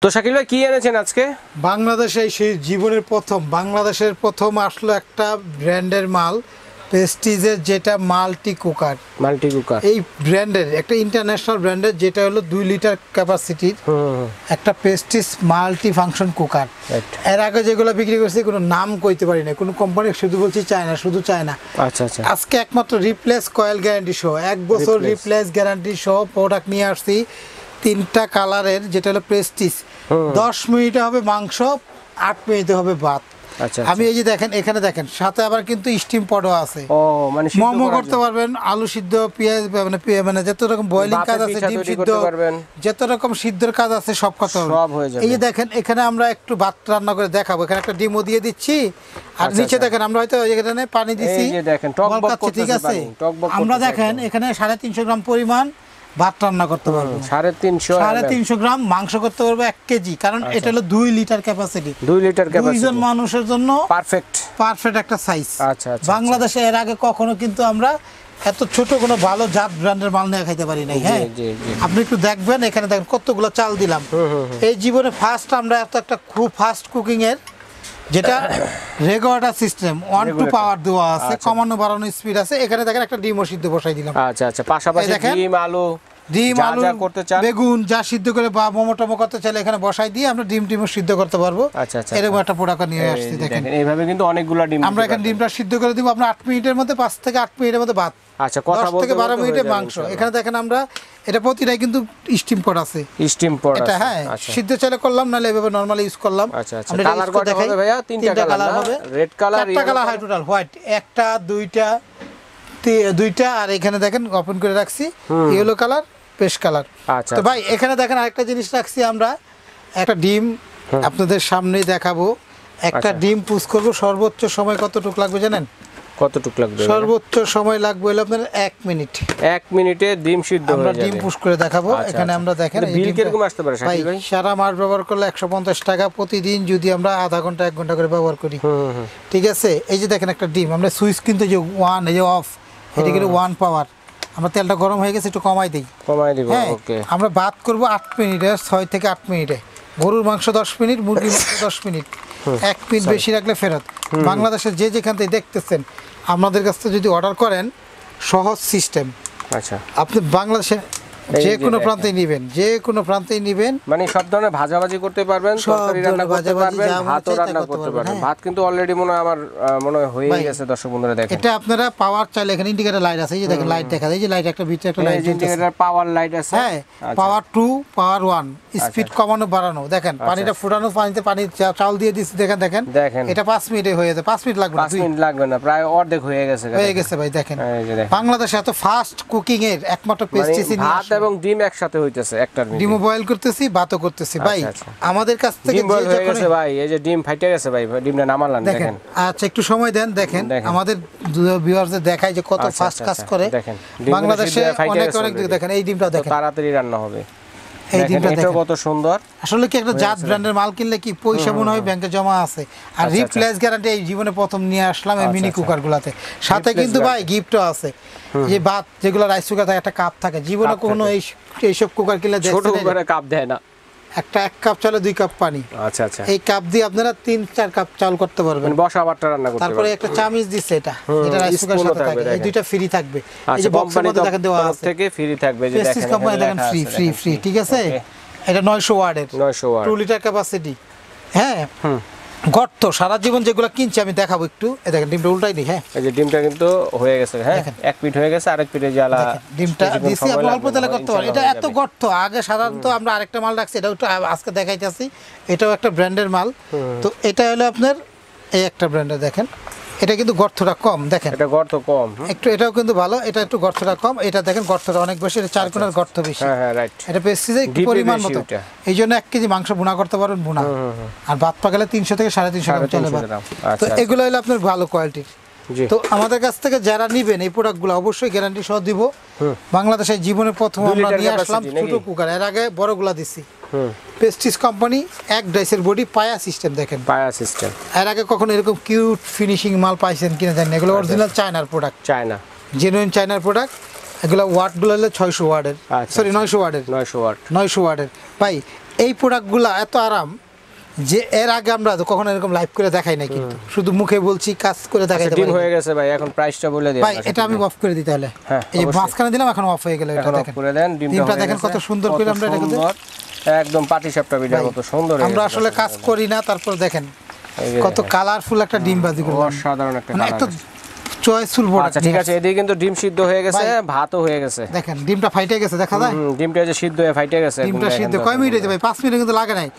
তো শাকিল ভাই কি এনেছেন আজকে? বাংলাদেশে সেই জীবনের বাংলাদেশের প্রথম আসলো একটা ব্র্যান্ডের মাল, প্রেস্টিজের, যেটা মাল্টি কুকার। এই ব্র্যান্ডের একটা ইন্টারন্যাশনাল ব্র্যান্ডের, যেটা হলো 2 লিটার ক্যাপাসিটির একটা প্রেস্টিজ মাল্টি ফাংশন কুকার। এর আগে যেগুলো বিক্রি করছি কোনো নাম কইতে পারি না, কোনো কোম্পানি, শুধু বলছি চায়না, শুধু চায়না। আচ্ছা আচ্ছা। আজকে একমাত্র রিপ্লেস কয়েল গ্যারান্টি সহ 1 বছর রিপ্লেস গ্যারান্টি সহ প্রোডাক্ট নিয়ে আসছি। 3টা কালারের, যেটা হলো প্রেস্টিজ। 10 মিনিটে হবে মাংস, 8 মিনিটে হবে ভাত। আচ্ছা, আমি এই যে দেখেন, এখানে দেখেন, সাথে আবার কিন্তু স্টিম পটও আছে। ও মানে মোমো করতে পারবেন, আলু সিদ্ধ, পেঁয়াজ, মানে যত রকম বয়লিং কাজ আছে, ডিম সিদ্ধ, যত রকম সিদ্ধর কাজ আছে সব কথা হবে। এই যে দেখেন, এখানে আমরা একটু ভাত রান্না করে দেখাবো। এখানে একটা ডিমও দিয়ে দিচ্ছি, আর নিচে দেখেন আমরা হয়তো এখানে পানি দিচ্ছি, এই যে দেখেন টকবক করতেছে, ঠিক আছে। আমরা দেখেন এখানে 350 গ্রাম পরিমাণ ভাত রান্না করতে পারবো, 350 গ্রাম মাংস করতে পারবো 1 কেজি, কারণ এটা হলো 2 লিটার ক্যাপাসিটি। 2 লিটার ক্যাপাসিটি, 2 জন মানুষের জন্য পারফেক্ট একটা সাইজ। আচ্ছা আচ্ছা। বাংলাদেশে এর আগে কখনো কিন্তু আমরা এত ছোট কোনো ভালো জাত ব্র্যান্ডের মাল নিয়ে খাইতে পারি নাই। হ্যাঁ, আপনি একটু দেখবেন, এখানে দেখেন কতগুলো চাল দিলাম। এই জীবনে ফার্স্ট আমরা একটা খুব ফাস্ট কুকিং এর, যেটা রেগুলেটর সিস্টেম 1-2 পাওয়ার দেওয়া আছে, কমানো বাড়ানো স্পিড আছে। এখানে দেখেন একটা ডিমও সিদ্ধ বসাই দিলাম। আচ্ছা আচ্ছা। পাশাপাশি ডিম আলু করতে চান, বেগুন যা সিদ্ধ করে বা মোমো টমো করতে চাইলে এখানে বসাই দিয়ে আমরা ডিমও সিদ্ধ করতে পারবো। আচ্ছা আচ্ছা। এরকম একটা প্রোডাক্ট নিয়ে আসছি। দেখেন এইভাবে কিন্তু অনেকগুলো ডিম আমরা এখানে ডিমটা সিদ্ধ করে দিব। আপনার 8 মিনিটের মধ্যে, 5 থেকে 8 মিনিটের মধ্যে ভাত। আচ্ছা, কথা বলতে 10 থেকে 12 মিনিটে মাংস। এখানে দেখেন আমরা এটা প্রতিটাই কিন্তু স্টিম পট আছে, স্টিম পট এটা। হ্যাঁ, সিদ্ধ চাইলে করলাম, নালে এভাবে নরমালি ইউজ করলাম। আচ্ছা আচ্ছা। কালার কত হবে ভাইয়া? 3টা কালার হবে, রেড কালার, 4টা কালার হয় টোটাল, হোয়াইট একটা, দুইটা, আর এখানে দেখেন ওপেন করে রাখছি ইয়েলো কালার, পেস্ট কালার। আচ্ছা। তো ভাই এখানে দেখেন আরেকটা জিনিস রাখছি আমরা, একটা ডিম আপনাদের সামনেই দেখাবো। একটা ডিম পুশ করব, সর্বোচ্চ সময় কতটুকু লাগবে জানেন? কতটুকু লাগবে? সর্বোচ্চ সময় লাগবে হলো আপনার 1 মিনিট। 1 মিনিটে ডিম সিদ্ধ হয়ে যাবে। আমরা ডিম পুশ করে দেখাবো। এখানে আমরা দেখেন বিল কিরকম আসতে পারে শাকিল ভাই? সারা মাস ব্যবহার করলে 150 টাকা প্রতিদিন, যদি আমরা আধা ঘন্টা 1 ঘন্টা করে ব্যবহার করি। ঠিক আছে। এই যে দেখেন একটা ডিম, আমরা সুইচ কিন্তু যে 1, এই যে অফ, এটা কিন্তু 1 পাওয়ার। আমরা তেলটা গরম হয়ে গেছে, একটু কমাই দিব। ওকে। আমরা ভাত করব 8 মিনিটে, 6 থেকে 8 মিনিটে। গরুর মাংস 10 মিনিট, মুরগির মাংস 10 মিনিট। 1 মিনিট বেশি রাখলে ফেরত। বাংলাদেশের যেখান থেকে দেখতেছেন, আমাদের কাছ থেকে যদি অর্ডার করেন, সহজ সিস্টেম। আচ্ছা। আপনি বাংলাদেশের যে কোনো প্রান্তেই নিবেন, মানে সব ধরনের ভাজাভাজি করতে পারবেন, তরকারি রান্না করতে পারবেন, ভাতও রান্না করতে পারবেন। ভাত কিন্তু অলরেডি আমার মনে হয় হয়ে গেছে। দর্শক বন্ধুরা দেখেন, এটা আপনারা পাওয়ার চাইলে এখানে ইন্ডিকেটর লাইট আছে, এই যে দেখেন লাইট দেখা যায়, এই যে লাইট একটা ভিতরে একটা লাইট, ইন্ডিকেটর পাওয়ার লাইট আছে। হ্যাঁ, পাওয়ার 2, পাওয়ার 1, স্পিড কমানো বাড়ানো। দেখেন পানিটা ফুটানো, পানি চাল দিয়ে দিচ্ছি। দেখেন এটা 5 মিনিটে হয়ে যাবে। 5 মিনিট লাগবে না, 5 মিনিট লাগবে না, প্রায় অর্ধেক হয়ে গেছে ভাই। দেখেন বাংলাদেশে এত ফাস্ট কুকিং এর একমাত্র প্রেস্টিজ, ভাত এবং ডিম একসাথে হইতেছে, একটার মধ্যে ডিম বয়েল করতেছি, ভাতও করতেছি ভাই। আমাদের কাছ থেকে ডিম বয়েল হয়ে গেছে ভাই, এই যে ডিম ফাইটে গেছে ভাই, ডিমটা নামালাম। দেখেন আচ্ছা, একটু সময় দেন। দেখেন আমাদের ভিউয়ারদের দেখাই যে কত ফাস্ট কাজ করে। বাংলাদেশে অনেক দেখেন, এই ডিমটা দেখেন, তাড়াতাড়ি রান্না হবে। এই ডিমটা দেখেন কত সুন্দর। আসলে কি একটা জাত ব্র্যান্ডের মাল কিনলে কি পয়সা মনে হয় ব্যাংকে জমা আছে। আর রিপ্লেস গ্যারান্টি এই জীবনে প্রথম নিয়ে আসলাম এই মিনি কুকার গুলাতে। সাথে কিন্তু ভাই গিফটও আছে, যে ভাত যেগুলো রাইস কুকার থাকে, একটা কাপ থাকে। জীবনে কোনো এইসব কুকার কিনলে ছোট কুকারে কাপ দেয় না, একটা 1 কাপ চালে 2 কাপ পানি। আচ্ছা আচ্ছা। এই কাপ দিয়ে আপনারা 3-4 কাপ চাল করতে পারবেন, বসা ভাতটা রান্না করতে পারবেন। তারপরে একটা চামচ দিছে, এটা রাইস কুকার সাথে থাকে। এই দুইটা ফ্রি থাকবে। এই যে বক্সের মধ্যে দেখেন দেওয়া আছে, থেকে ফ্রি থাকবে। যে দেখেন কোম্পানি দেখেন ফ্রি, ঠিক আছে। এটা 900 ওয়াটের, 2 লিটার ক্যাপাসিটি। হ্যাঁ, গর্ত সারা জীবন যেগুলো কিনছি আমি দেখাবো একটু। এই দেখেন ডিমটা উল্টাই দিই। হ্যাঁ, এই যে ডিমটা কিন্তু হয়ে গেছে। হ্যাঁ, 1 পিঠ হয়ে গেছে, আরেক পিঠে জ্বালা ডিমটা দিছি। আপনি অল্প তেলে করতে পারেন। এটা এত গর্ত, আগে সাধারণত আমরা আরেকটা মাল রাখছি, এটাও আজকে দেখাইতেছি। এটাও একটা ব্র্যান্ডের মাল। তো এটা হলো আপনার এই একটা ব্র্যান্ডের। দেখেন এটা কিন্তু গর্তটা কম। দেখেন এটা গর্ত কম একটু, এটাও কিন্তু ভালো। এটা একটু গর্তটা কম, এটা দেখেন গর্তটা অনেক বেশি। এটা 4 কোণের গর্ত বেশি। হ্যাঁ রাইট। এটা প্রেস্টিজে একটু পরিমাণ মতো। এই জন্য 1 কেজি মাংস ভুনা করতে পারবেন, ভুনা। আর ভাত পাকালে 300 থেকে 350 গ্রাম চলে ভাত। তো এগুলো হলো আপনার ভালো কোয়ালিটির। তো আমাদের কাছ থেকে যারা নিবেন এই প্রোডাক্টগুলো অবশ্যই গ্যারান্টি সহ দিব। বাংলাদেশে জীবনে প্রথম আমরা নিয়ে আসলাম ছোট কুকার, এর আগে বড়গুলা দিছি। প্রেস্টিজ কোম্পানি, 1 ডাইসের বডি, পায়া সিস্টেম। দেখেন পায়া সিস্টেম। এর আগে কখনো এরকম কিউট ফিনিশিং মাল পাইছেন কিনা জানি না। এগুলো অরিজিনাল চায়নার প্রোডাক্ট, জেনুইন চায়নার প্রোডাক্ট। এগুলো ওয়াটগুলো হলো 600 ওয়াটের, সরি 900 ওয়াটের, 900 ওয়াটের। ভাই এই প্রোডাক্টগুলো এত আরাম যে এর আগে আমরা তো কখনো এরকম লাইভ করে দেখাই না, কিন্তু শুধু মুখে বলছি, কাজ করে দেখাইতে পারি। ডিম হয়ে গেছে ভাই, এখন প্রাইসটা বলে দিন ভাই। এটা আমি অফ করে দিই তাহলে। এই যে মাঝখানে দিলাম, এখন অফ হয়ে গেল। এটা দেখেন, করে দেন। ডিমটা দেখেন কত সুন্দর করে আমরা এটা করতে, একদম পাটি সাপটা ভিডিওর মতো সুন্দর। আমরা আসলে কাজ করি না, তারপর দেখেন কত কালারফুল একটা ডিম বাজি করলাম, অসাধারণ একটা কালার, চয়েসফুল প্রোডাক্ট। আচ্ছা ঠিক আছে, এদিকে কিন্তু ডিম সিদ্ধ হয়ে গেছে, ভাতও হয়ে গেছে। দেখেন ডিমটা ফাইটে গেছে, দেখা যায় ডিমটা যে সিদ্ধ হয়ে ফাইটে গেছে। ডিমটা সিদ্ধ কয় মিনিট হয়েছে ভাই? 5 মিনিট কিন্তু লাগে নাই।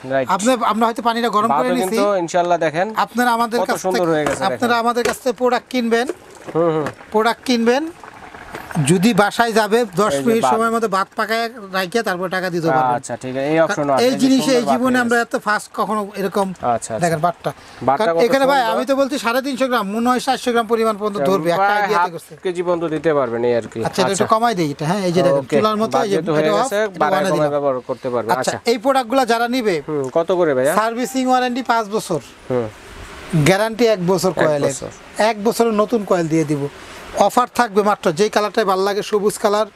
আমরা হয়তো পানিটা গরম করে নিয়েছি, কিন্তু ইনশাআল্লাহ দেখেন আপনারা আমাদের কাছ থেকে, আপনারা আমাদের কাছ থেকে প্রোডাক্ট কিনবেন, প্রোডাক্ট কিনবেন, যদি বাসায় যাবে 10 মিনিট সময়ের মধ্যে ভাত পাকায় রাখিয়ে তারপর টাকা দিতে পারবেন। আচ্ছা ঠিক আছে, এই অপশন আছে। এই জিনিসে এই জীবনে আমরা এত ফাস্ট কখনো এরকম। আচ্ছা দেখেন বাটটা এখানে ভাই, আমি তো বলছি 350 গ্রাম, মনে হয় 700 গ্রাম পরিমাণ পর্যন্ত ধরবে, একটা আইডিয়াতে করছে। কেজি পর্যন্ত দিতে পারবেন এই আর কি। আচ্ছা এটা একটু কমাই দেই এটা। হ্যাঁ এই যে দেখেন চুলার মতো, এই যে এটা বানায় দিলাম, ব্যবহার করতে পারবেন। আচ্ছা এই প্রোডাক্টগুলো যারা নিবে কত করে ভাইয়া? সার্ভিসিং ওয়ারেন্টি 5 বছর, গ্যারান্টি 1 বছর কয়েলের, 1 বছরের নতুন কয়েল দিয়ে দিব। অফার থাকবে মাত্র যেই কালারটাই ভালো লাগে, সবুজ কালার,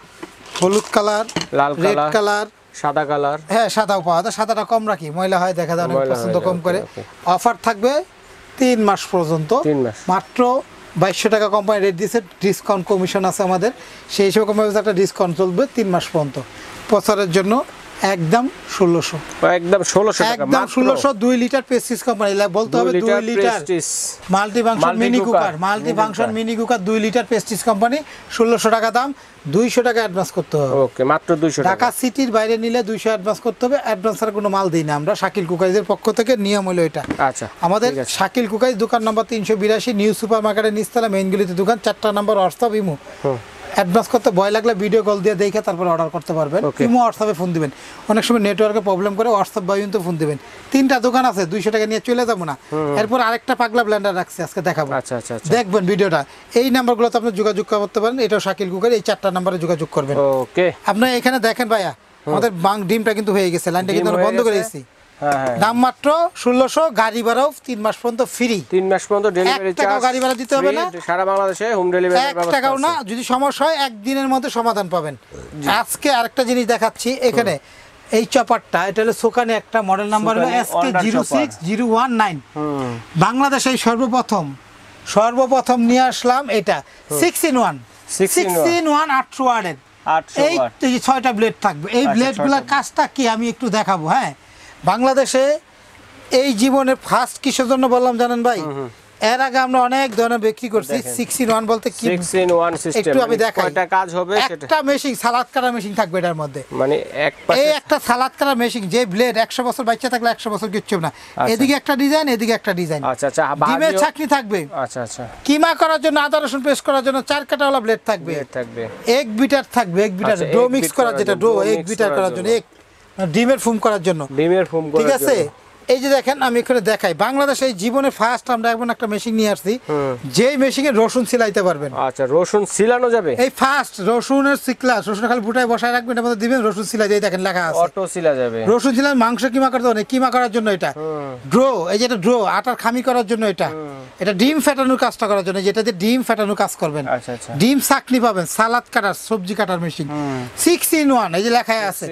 হলুদ কালার, লাল রেড কালার, সাদা কালার। হ্যাঁ সাদাও পাওয়া যায়, সাদাটা কম রাখি, ময়লা হয় দেখা যায়, অনেক পছন্দ কম করে। অফার থাকবে 3 মাস পর্যন্ত, মাত্র 2200 টাকা কোম্পানি রেট দিয়েছে, ডিসকাউন্ট কমিশন আছে আমাদের, সেই হিসেবে কোম্পানি একটা ডিসকাউন্ট চলবে 3 মাস পর্যন্ত। প্রচারের জন্য একদম 1600, একদম 1600 টাকা, একদম 1600। 2 লিটার প্রেস্টিজ কোম্পানি, বলতে হবে 2 litre multi function mini cooker, multi function mini cooker 2 litre Prestige company, 1600 টাকা দাম, 200 টাকা অ্যাডভান্স করতে হবে। ওকে, মাত্র 200 টাকা। ঢাকা সিটির বাইরে নিলে 200 অ্যাডভান্স করতে হবে। অ্যাডভান্স ছাড়া কোনো মাল দিই না আমরা, শাকিল কুকারিজের পক্ষ থেকে নিয়ম হলো এটা। আচ্ছা আমাদের শাকিল কুকারিজ দোকান নম্বর 382, নিউ সুপার মার্কেটের নিচতলা, মেইন গলিতে দোকান, 4টা নম্বর হোয়াটসঅ্যাপ ইমো। অ্যাডভান্স করতে ভয় লাগলে ভিডিও কল দিয়ে দেখে তারপর অর্ডার করতে পারবেন। ইমো হোয়াটসঅ্যাপে ফোন দিবেন, অনেক সময় নেটওয়ার্কে প্রবলেম করে, হোয়াটসঅ্যাপ বা ইমোতে ফোন দিবেন। 3টা দোকান আছে, 200 টাকা নিয়ে চলে যাবো না। এরপর আরেকটা পাগলা ব্লেন্ডার রাখছি, আজকে দেখাবো। আচ্ছা আচ্ছা, দেখবেন ভিডিওটা, এই নাম্বারগুলোতে আপনি যোগাযোগ করতে পারেন। এটাও শাকিল কুকার, এই 4টা নাম্বারে যোগাযোগ করবেন। ওকে, আপনি এখানে দেখেন ভাইয়া, আমাদের ডিমটা কিন্তু হয়ে গেছে, লাইনটা কিন্তু বন্ধ করে দিয়েছি। দাম মাত্র 1600, গাড়ি ভাড়াও 3 মাস পর্যন্ত ফ্রি। 3 মাস পর্যন্ত ডেলিভারি চার্জ, গাড়ি ভাড়া দিতে হবে না, সারা বাংলাদেশে হোম ডেলিভারি 1 টাকাও না। যদি সমস্যা হয় 1 দিনের মধ্যে সমাধান পাবেন। আজকে আরেকটা জিনিস দেখাচ্ছি, এখানে এই চপারটা, এটা হলো সোকানি, একটা মডেল নাম্বার হলো SK06019। বাংলাদেশে সর্বপ্রথম নিয়ে আসলাম এটা 6-in-1 800 ওয়াটের। এই 6টা ব্লেড থাকবে। এই ব্লেডগুলোর কাজটা কি আমি একটু দেখাবো। হ্যাঁ, বাংলাদেশে এই জীবনের ফার্স্ট কিসের জন্য বললাম জানেন ভাই? এর আগে আমরা অনেক ধরনের বিক্রি করছি। 6-in-1 বলতে কি? 6-in-1 সিস্টেম, একটু আমি দেখাই। কয়টা কাজ হবে সেটা? একটা মেশিন, সালাদ কাটা মেশিন থাকবে এটার মধ্যে। মানে এক পাশে এই একটা সালাদ কাটা মেশিন, যে ব্লেড 100 বছর বাচ্চা থাকলে 100 বছর কিচ্ছু না। এদিকে একটা ডিজাইন, এদিকে একটা ডিজাইন। আচ্ছা আচ্ছা, ডিমের চাকনি থাকবে। আচ্ছা আচ্ছা, কিমা করার জন্য, আদা রসুন পেস্ট করার জন্য 4 কাটাওয়ালা ব্লেড থাকবে। এক বিটার থাকবে, এক বিটার ডো মিক্স করার, যেটা ডো এক বিটার করার জন্য, এক ডিমের ফুম করার জন্য, ঠিক আছে? এই যে দেখেন, আমি এখানে দেখাই, বাংলাদেশে এই জীবনে ফার্স্ট আমরা এমন একটা মেশিন নিয়ে আসছি, যেই মেশিনে রসুন সিলাইতে পারবেন। আচ্ছা, রসুন সিলানো যাবে? এই ফার্স্ট রসুনের সিকলা, রসুন খালি ফুটায় বসায় রাখবেন, এর মধ্যে দিবেন, রসুন সিলাই দিয়ে দেখেন লেখা আছে অটো সিলা যাবে। রসুন সিলাই মাংস কিমা করতে হবে, কিমা করার জন্য এটা ড্রো, এই যে এটা ড্রো, আটার খামি করার জন্য এটা, এটা ডিম ফাটানোর কাজটা করার জন্য, যেটা দিয়ে ডিম ফাটানোর কাজ করবেন। আচ্ছা আচ্ছা, ডিম চাকনি পাবেন, সালাদ কাটার, সবজি কাটার মেশিন 6-in-1, এই যে লেখা আছে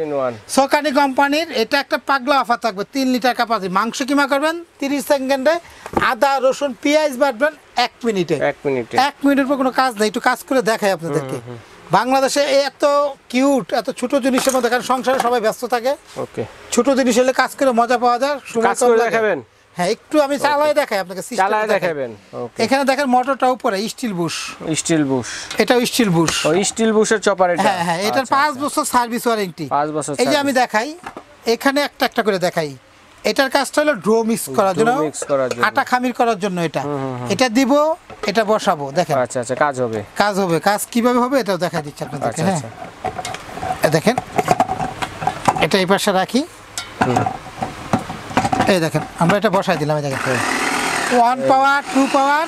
সোকানি কোম্পানির। এটা একটা পাগলা অফার থাকবে, 3 লিটার ক্যাপাসিটি। মাংস কিমা করবেন 30 সেকেন্ডে, আদা রসুন পেঁয়াজ বাটবেন 1 মিনিটে। 1 মিনিটের পর কোনো কাজ নেই, একটু কাজ করে দেখাই আপনাদেরকে। বাংলাদেশে এত কিউট, এত ছোট জিনিসের মধ্যে, কারণ সংসারে সবাই ব্যস্ত থাকে, ওকে, ছোট জিনিস হলে কাজ করে মজা পাওয়া যায়। কাজ করে দেখাবেন? হ্যাঁ, একটু আমি চালাই দেখাই আপনাকে, চালাই দেখাবেন। এখানে দেখেন মোটরটা উপরে স্টিল বুশ, এটা স্টিল বুশ, স্টিল বুশের চপার এটা। হ্যাঁ হ্যাঁ, এটার 5 বছর সার্ভিস ওয়ারেন্টি। 5 বছর। এই যে আমি দেখাই, এখানে একটা একটা করে দেখাই। এটার কাজটা হলো ড্রো মিক্স করার জন্য, আটা খামির করার জন্য। এটা দিব, এটা বসাবো, দেখেন। আচ্ছা আচ্ছা, কাজ হবে। কাজ কিভাবে হবে এটাও দেখা দিচ্ছি আপনাদেরকে। হ্যাঁ, দেখেন, এটা এই পাশে রাখি, এই দেখেন আমরা এটা বসাই দিলাম। এই দেখেন 1 পাওয়ার, 2 পাওয়ার,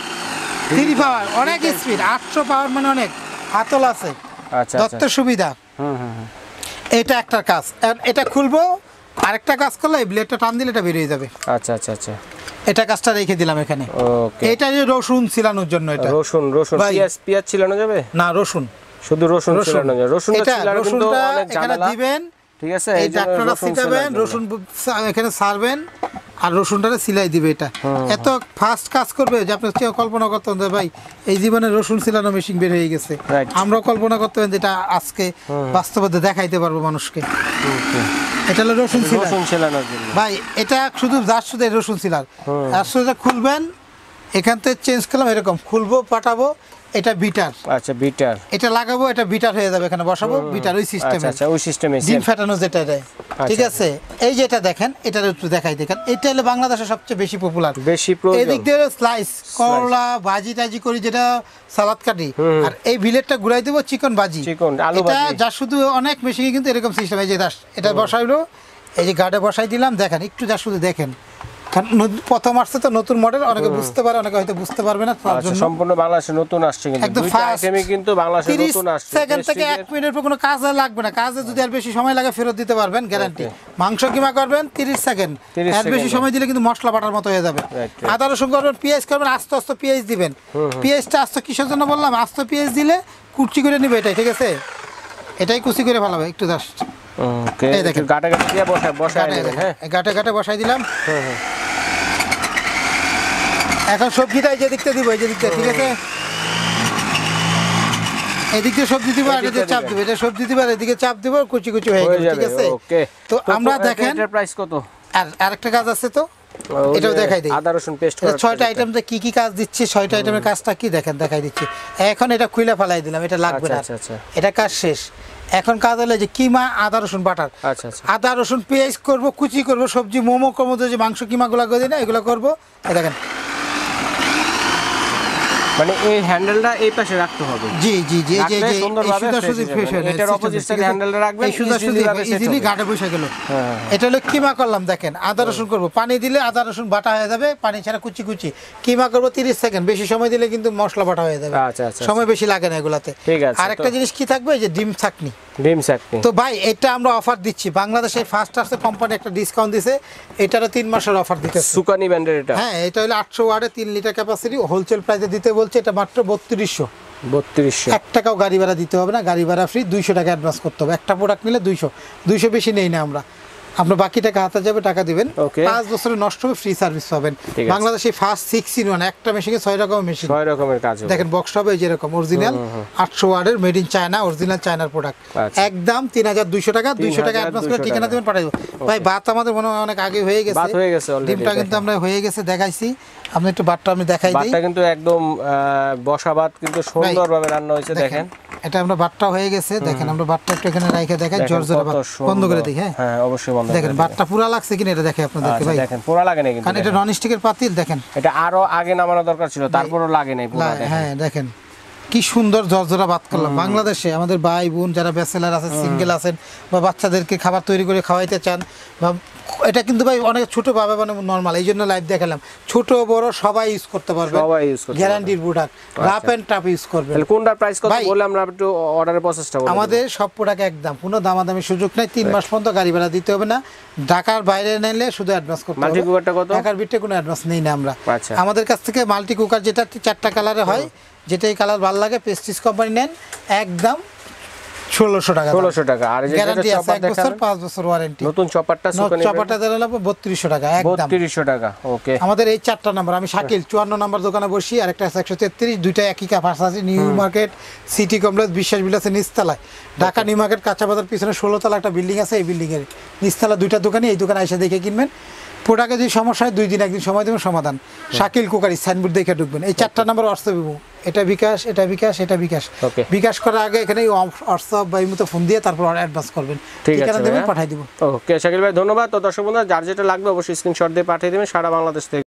3 পাওয়ার, অনেক স্পিড। 800 পাওয়ার মানে অনেক, হাতল আছে, দত্ত সুবিধা। এটা একটা কাজ। এটা খুলবো, আরেকটা কাজ করলে এই ব্লেডটা টান দিলে এটা বেরিয়ে যাবে। আচ্ছা আচ্ছা আচ্ছা, এটা কাজটা রেখে দিলাম এখানে। ওকে, এটা যে রসুন ছিলানোর জন্য, এটা রসুন পেঁয়াজ ছিলানো যাবে না? রসুন, শুধু রসুন ছিলানো যাবে। রসুনটা কিন্তু অনেক এখানে ঝামেলা দিবেন, ঠিক আছে এই ডাকনাটা ছিটাবেন, রসুন এখানে ছাড়বেন আর রসুনটারে সিলাই দিবে। এটা এত ফাস্ট কাজ করবে যে আপনি কল্পনা করতে পারেন ভাই এই জীবনে রসুন সিলানো মেশিন বের হয়ে গেছে। আমরাও কল্পনা করতে পারেন যেটা আজকে বাস্তবে দেখাইতে পারবো মানুষকে। এটা হলো রসুন সিলানোর জন্য ভাই, এটা শুধু শুধু রসুন সিলার। আর শুধু খুলবেন, এখান থেকে চেঞ্জ করলাম, এরকম খুলবো পাঠাবো, এটা বিটার। আচ্ছা বিটার, এটা লাগাবো, এটা বিটার হয়ে যাবে, এখানে বসাবো বিটার ওই সিস্টেমে। আচ্ছা ওই সিস্টেমে ডিম ফাটানো যেটা দেয়, ঠিক আছে। এই যেটা দেখেন, এটার একটু দেখাই দেখেন, এটা হলো বাংলাদেশে সবচেয়ে বেশি পপুলার, বেশি প্রয়োজন। এদিক দিয়ে স্লাইস করলা ভাজি টাজি করি, যেটা সালাদ কাটি, আর এই ভিলেটটা ঘুরাই দেবো চিকন ভাজি, চিকন আলু এটা ভাজি। যা শুধু অনেক মেশিনে কিন্তু এরকম সিস্টেম। এই যে এটা বসাইলো, এই যে গার্ডে বসাই দিলাম, দেখেন একটু যা শুধু দেখেন, প্রথম আসছে তো নতুন মডেল, অনেকে বুঝতে পারে, অনেকে হয়তো বুঝতে পারবে না। আচ্ছা সম্পূর্ণ বাংলাদেশে নতুন আসছে, কিন্তু দুইটা আইটেমই কিন্তু বাংলাদেশে নতুন আসছে। 30 সেকেন্ড থেকে 1 মিনিটের পর কোনো কাজ আর লাগবে না। কাজে যদি আর বেশি সময় লাগে ফেরত দিতে পারবেন, গ্যারান্টি। মাংস কিমা করবেন 30 সেকেন্ড, এর বেশি সময় দিলে কিন্তু মশলা বাটার মতো হয়ে যাবে। আদা রসুন করবেন, পেঁয়াজ করবেন, আস্তে আস্তে পেঁয়াজ দিবেন। পেঁয়াজটা আস্তে কিসের জন্য বললাম, আস্তে পেঁয়াজ দিলে কুচি করে নিবে এটাই, ঠিক আছে। এটাই কুচি করে ভালো হবে একটু জাস্ট। ওকে, এই দেখেন গাটা গাটা দিয়ে বসায় দিবেন। হ্যাঁ, গাটা গাটা বসাই দিলাম। এখন সবজিটা এই যে দিকতে দিব, এই যে দিকতে, ঠিক আছে। এদিক দিয়ে সবজি দিব, আর এদিকে চাপ দিব, এটা সবজি দিব, আর এদিকে চাপ দিব, কুচি কুচি হয়ে গেল, ঠিক আছে। ওকে, তো আমরা দেখেন এটার প্রাইস কত? আর আরেকটা কাজ আছে, তো এটাও দেখাই দিই। আদা রসুন পেস্ট করা 6টা আইটেমতে কি কি কাজ দিচ্ছি, 6টা আইটেমের কাজটা কি দেখেন, দেখাই দিচ্ছি। এখন এটা খুলে ফেলাই দিলাম, এটা লাগবে না। আচ্ছা, এটা কাজ শেষ। এখন কাজ হলো যে কিমা, আদা রসুন বাটার। আচ্ছা, আদা রসুন পেঁয়াজ করবো, কুচি করবো, সবজি মোমো করবো, যে মাংস কিমাগুলো করে দিই না, এগুলো করবো। এই দেখেন, মানে এই হ্যান্ডেলটা এই পাশে রাখতে হবে। জি জি জি, এই যে সুন্দরভাবে ফ্রেশ হবে। এটার অপোজিট সাইডে হ্যান্ডেলটা রাখবেন, ইজিলি গাড়ে বসে গেল। এটা হলো কিমা করলাম, দেখেন আদা রসুন করবো, পানি দিলে আদা রসুন বাটা হয়ে যাবে, পানি ছাড়া কুচি কুচি। কিমা করবো 30 সেকেন্ড, বেশি সময় দিলে কিন্তু মশলা বাটা হয়ে যাবে। আচ্ছা, সময় বেশি লাগে না এগুলাতে। ঠিক আছে। আরেকটা জিনিস কি থাকবে, এই যে ডিম চাটনি। ডিম চাটনি, তো ভাই এটা আমরা অফার দিচ্ছি, বাংলাদেশে ফার্স্ট আসছে কোম্পানি একটা ডিসকাউন্ট দিছে, এটারও 3 মাসের অফার দিতেছে। সুকানি ব্র্যান্ডের এটা। হ্যাঁ, এটা হলো 800 ওয়াটে 3 লিটার ক্যাপাসিটি, হোলসেল প্রাইসে দিতে বলছে। এটা মাত্র 3200। 1 টাকাও গাড়ি ভাড়া দিতে হবে না, গাড়ি ভাড়া ফ্রি। 200 টাকা অ্যাডভান্স করতে হবে, একটা প্রোডাক্ট নিলে 200 বেশি নেই না আমরা। আপনার বাকি টাকা হাতে যাবে, টাকা দিবেন, 5 বছরে নষ্ট হবে, ফ্রি সার্ভিস পাবেন। বাংলাদেশে ফার্স্ট 6-in-1, একটা মেশিনে 6 রকমের মেশিন, 6 রকমের কাজ হবে। দেখেন বক্স হবে যেরকম অরিজিনাল 800 ওয়াটের মেড ইন চায়না, অরিজিনাল চায়নার প্রোডাক্ট। একদম 3200 টাকা, 200 টাকা অ্যাডভান্স করে ঠিকানা দিবেন, পাঠাই দেব। ভাই ভাত আমাদের মনে হয় অনেক আগে হয়ে গেছে, ডিমটা কিন্তু আমরা হয়ে গেছে দেখাইছি। আপনি একটু ভাতটা আমি দেখাই দিই। ভাতটা কিন্তু একদম বসা ভাত, কিন্তু সুন্দরভাবে রান্না হয়েছে, দেখেন। এটা আমরা ভাতটা হয়ে গেছে, দেখেন আমরা ভাতটা একটু এখানে রাইখে দেখাই, জর্জরা ভাত বন্ধ করে দিই। হ্যাঁ অবশ্যই বন্ধ। দেখেন ভাতটা পুরো লাগছে কিনা এটা দেখে আপনাদেরকে ভাই। দেখেন পুরো লাগে না কিন্তু, কারণ এটা নন স্টিকের পাতিল। দেখেন এটা আরো আগে নামানো দরকার ছিল, তারপরও লাগে নাই পুরো। হ্যাঁ দেখেন কি সুন্দর জর্জরা ভাত করলাম। বাংলাদেশে আমাদের ভাই বোন যারা ব্যাচেলার আছেন, সিঙ্গেল আছেন, বা বাচ্চাদেরকে খাবার তৈরি করে খাওয়াইতে চান, বা এটা কিন্তু ভাই অনেক ছোট ভাবে মানে নরমাল, এই জন্য লাইভ দেখালাম। ছোট বড় সবাই ইউজ করতে পারবে, গ্যারান্টির product, rough and tough use করবে। তাহলে কোনটার প্রাইস কত বলে আমরা একটু অর্ডারের প্রসেসটা বলি। আমাদের সব প্রোডাক্ট একদম কোনো দামাদামি সুযোগ নাই, 3 মাস পর্যন্ত গাড়ি ভাড়া দিতে হবে না। ঢাকার বাইরে নিলে শুধু অ্যাডভান্স করতে হবে। মাল্টি কুকারটা কত? ঢাকার ভিতরে কোনো অ্যাডভান্স নেই না আমরা। আমাদের কাছ থেকে মাল্টি কুকার যেটা 4টা কালারে হয়, যেটাই কালার ভালো লাগে, প্রেস্টিজ কোম্পানি নেন, একদম 1600 টাকা। 1600 টাকা। আর এই গ্যারান্টি আছে 1 বছর, 5 বছর ওয়ারেন্টি। নতুন চপারটা চপারটা দিলে 3200 টাকা একদম। 3200 টাকা। ওকে। আমাদের এই 4টা নাম্বার, আমি শাকিল 54 নাম্বার দোকানে বসি, আর একটা 133, দুইটা একই কাছাকাছি, নিউ মার্কেট সিটি কমপ্লেক্স বিশ্বাস বিলাসের নিচতলায়। ঢাকা নিউ মার্কেট কাঁচা বাজার পিছনে 16 তলা একটা বিল্ডিং আছে, এই বিল্ডিং এর নিচতলা 2টা দোকানে। এই দোকানে এসে দেখে কিনবেন। প্রোডাক্টে যদি সমস্যা হয় 2 দিন 1 দিন সময় দেবেন, সমাধান। শাকিল কুকারি সাইনবোর্ড দেখে ঢুকবেন। এই 4টা নাম্বার হোয়াটসঅ্যাপ দিব, এটা বিকাশ, এটা বিকাশ, এটা বিকাশ। বিকাশ করার আগে এখানে হোয়াটসঅ্যাপ বা ইমোতে ফোন দিয়ে তারপর অ্যাডভান্স করবেন, ঠিকানা দেবেন, পাঠিয়ে দিব। ওকে শাকিল ভাই, ধন্যবাদ। তো দর্শক বন্ধুরা, যার যেটা লাগবে অবশ্যই স্ক্রিনশট দিয়ে পাঠিয়ে দেবেন, সারা বাংলাদেশ থেকে